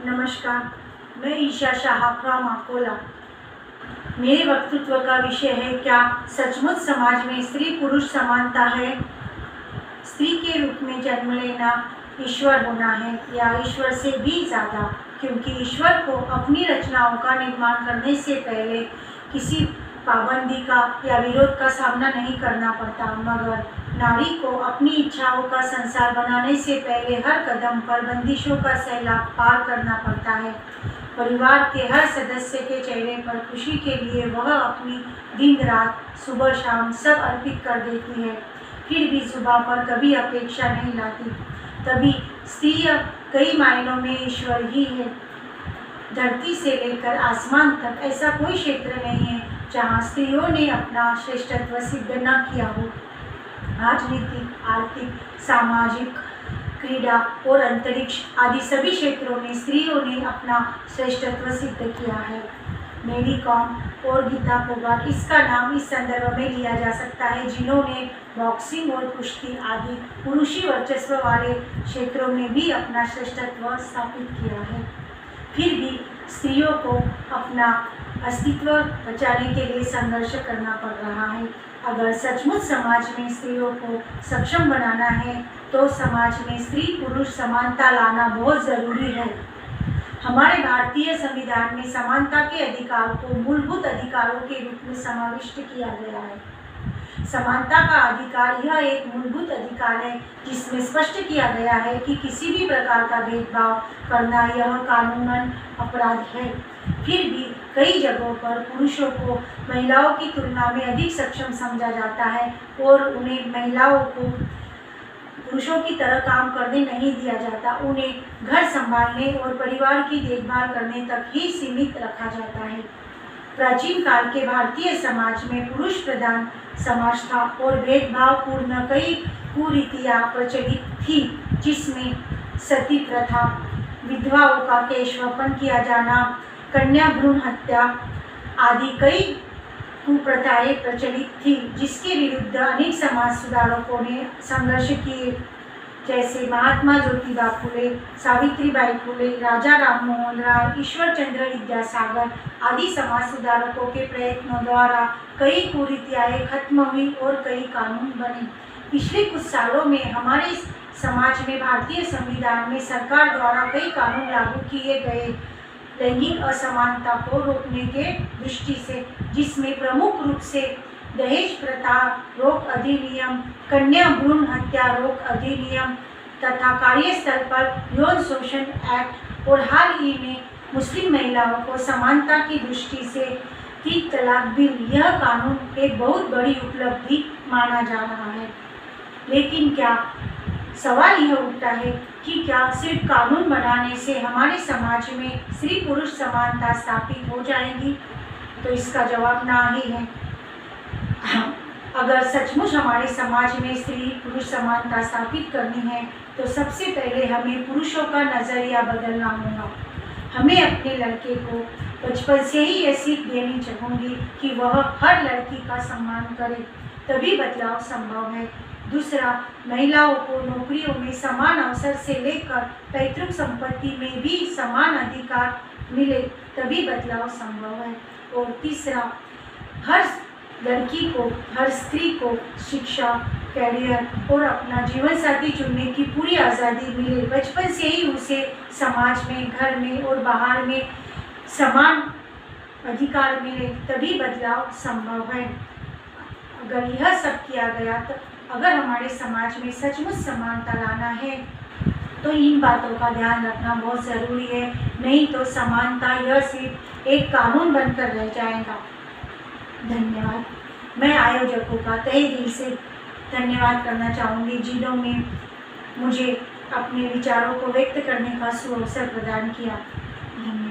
नमस्कार, मैं ईशा शाह फ्रॉम अकोला। मेरे वक्तृत्व का विषय है, क्या सचमुच समाज में स्त्री पुरुष समानता है? स्त्री के रूप में जन्म लेना ईश्वर होना है या ईश्वर से भी ज़्यादा, क्योंकि ईश्वर को अपनी रचनाओं का निर्माण करने से पहले किसी पाबंदी का या विरोध का सामना नहीं करना पड़ता, मगर नारी को अपनी इच्छाओं का संसार बनाने से पहले हर कदम पर बंदिशों का सैलाब पार करना पड़ता है। परिवार के हर सदस्य के चेहरे पर खुशी के लिए वह अपनी दिन रात सुबह शाम सब अर्पित कर देती है, फिर भी जुबान पर कभी अपेक्षा नहीं लाती। तभी स्त्री कई मायनों में ईश्वर ही है। धरती से लेकर आसमान तक ऐसा कोई क्षेत्र नहीं है जहाँ स्त्रियों ने अपना श्रेष्ठत्व सिद्ध न किया हो। राजनीतिक, आर्थिक, सामाजिक, क्रीड़ा और अंतरिक्ष आदि सभी क्षेत्रों में स्त्रियों ने अपना श्रेष्ठत्व सिद्ध किया है। मेरी कॉम और गीता फोगाट इसका नाम इस संदर्भ में लिया जा सकता है, जिन्होंने बॉक्सिंग और कुश्ती आदि पुरुषी वर्चस्व वाले क्षेत्रों में भी अपना श्रेष्ठत्व स्थापित किया है। फिर भी स्त्रियों को अपना अस्तित्व बचाने के लिए संघर्ष करना पड़ रहा है। अगर सचमुच समाज में स्त्रियों को सक्षम बनाना है तो समाज में स्त्री पुरुष समानता लाना बहुत ज़रूरी है। हमारे भारतीय संविधान में समानता के अधिकार को मूलभूत अधिकारों के रूप में समाविष्ट किया गया है। समानता का अधिकार यह एक मूलभूत अधिकार है जिसमें स्पष्ट किया गया है कि किसी भी प्रकार का भेदभाव करना यह कानूनन अपराध है। फिर भी कई जगहों पर पुरुषों को महिलाओं की तुलना में अधिक सक्षम समझा जाता है और उन्हें महिलाओं को पुरुषों की तरह काम करने नहीं दिया जाता। उन्हें घर संभालने और परिवार की देखभाल करने तक ही सीमित रखा जाता है। प्राचीन काल के भारतीय समाज में पुरुष प्रधान समाज था और भेदभावपूर्ण कई कुरीतियाँ प्रचलित थी, जिसमें सती प्रथा, विधवाओं का केशवपन किया जाना, कन्या भ्रूण हत्या आदि कई कुप्रथाएं प्रचलित थी, जिसके विरुद्ध अनेक समाज सुधारकों ने संघर्ष किए, जैसे महात्मा ज्योतिबा फुले, सावित्रीबाई फुले, राजा राममोहन राय, ईश्वर चंद्र विद्यासागर आदि समाज सुधारकों के प्रयत्नों द्वारा कई कुरीतियाँ खत्म हुई और कई कानून बने। पिछले कुछ सालों में हमारे समाज में भारतीय संविधान में सरकार द्वारा कई कानून लागू किए गए लैंगिक असमानता को रोकने के दृष्टि से, जिसमें प्रमुख रूप से दहेज प्रथा रोक अधिनियम, कन्या भ्रूण हत्या रोक अधिनियम तथा कार्यस्थल पर यौन शोषण एक्ट और हाल ही में मुस्लिम महिलाओं को समानता की दृष्टि से 3 तलाक बिल, यह कानून एक बहुत बड़ी उपलब्धि माना जा रहा है। लेकिन क्या सवाल यह उठता है कि क्या सिर्फ कानून बनाने से हमारे समाज में स्त्री पुरुष समानता स्थापित हो जाएगी? तो इसका जवाब ना ही है। अगर सचमुच हमारे समाज में स्त्री पुरुष समानता स्थापित करनी है तो सबसे पहले हमें पुरुषों का नज़रिया बदलना होगा। हमें अपने लड़के को बचपन से ही यह सीख देनी चाहूँगी कि वह हर लड़की का सम्मान करे, तभी बदलाव संभव है। दूसरा, महिलाओं को नौकरियों में समान अवसर से लेकर पैतृक संपत्ति में भी समान अधिकार मिले, तभी बदलाव संभव है। और तीसरा, हर लड़की को, हर स्त्री को शिक्षा, कैरियर और अपना जीवन साथी चुनने की पूरी आज़ादी मिले। बचपन से ही उसे समाज में, घर में और बाहर में समान अधिकार मिले, तभी बदलाव संभव है। अगर यह सब किया गया तो अगर हमारे समाज में सचमुच समानता लाना है तो इन बातों का ध्यान रखना बहुत ज़रूरी है, नहीं तो समानता यह सिर्फ एक कानून बनकर रह जाएगा। धन्यवाद। मैं आयोजकों का तहे दिल से धन्यवाद करना चाहूँगी, जिन्होंने मुझे अपने विचारों को व्यक्त करने का सुअवसर प्रदान किया। धन्यवाद।